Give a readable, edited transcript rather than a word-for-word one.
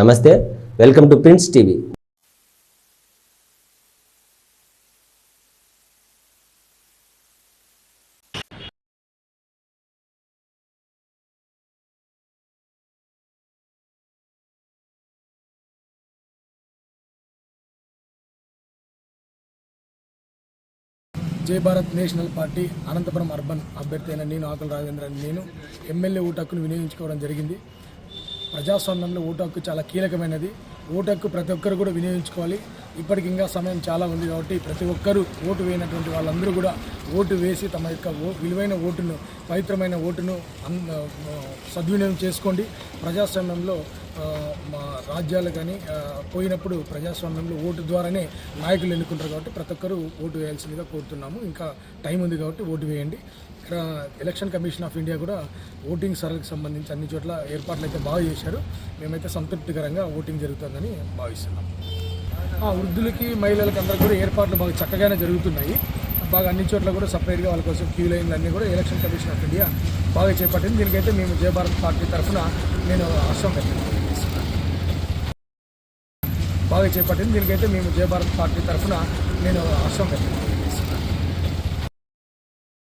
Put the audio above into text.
నమస్తే, welcome to prince TV. Jai Bharat national party Anantapuram urban అభ్యర్థి అయిన నేను ఆకుల రాజేంద్రని నేను ఎమ్మెల్యే ఓటు హక్కును వినియోగించుకోవడం జరిగింది. ప్రజాస్వామ్యంలో ఓటు హక్కు చాలా కీలకమైనది. ఓటు హక్కు ప్రతి ఒక్కరు కూడా వినియోగించుకోవాలి. ఇప్పటికి ఇంకా సమయం చాలా ఉంది కాబట్టి ప్రతి ఒక్కరూ ఓటు వేయనటువంటి వాళ్ళందరూ కూడా ఓటు వేసి తమ యొక్క విలువైన ఓటును, పవిత్రమైన ఓటును సద్వినియోగం చేసుకోండి. ప్రజాస్వామ్యంలో మా రాజ్యాలు కానీ పోయినప్పుడు ప్రజాస్వామ్యంలో ఓటు ద్వారానే నాయకులు ఎన్నుకుంటారు కాబట్టి ప్రతి ఒక్కరూ ఓటు వేయాల్సిందిగా కోరుతున్నాము. ఇంకా టైం ఉంది కాబట్టి ఓటు వేయండి. ఇక్కడ ఎలక్షన్ కమిషన్ ఆఫ్ ఇండియా కూడా ఓటింగ్ సరళికి సంబంధించి అన్ని చోట్ల ఏర్పాట్లు అయితే బాగా చేశారు. మేమైతే సంతృప్తికరంగా ఓటింగ్ జరుగుతుందని భావిస్తున్నాం. వృద్ధులకి, మహిళలకి అందరూ కూడా ఏర్పాట్లు బాగా చక్కగానే జరుగుతున్నాయి. బాగా అన్ని చోట్ల కూడా సపరేట్గా వాళ్ళ కోసం క్యూ లైన్లు అన్నీ కూడా ఎలక్షన్ కమిషన్ ఆఫ్ ఇండియా బాగా చేపట్టింది. దీనికైతే మేము జయ భారత్ పార్టీ తరఫున నేను హర్షం వ్యక్తం చేస్తున్నాను. దీనికైతే మేము జయ భారత్ పార్టీ తరఫున నేను హర్షం వ్యక్తం చేస్తున్నాను.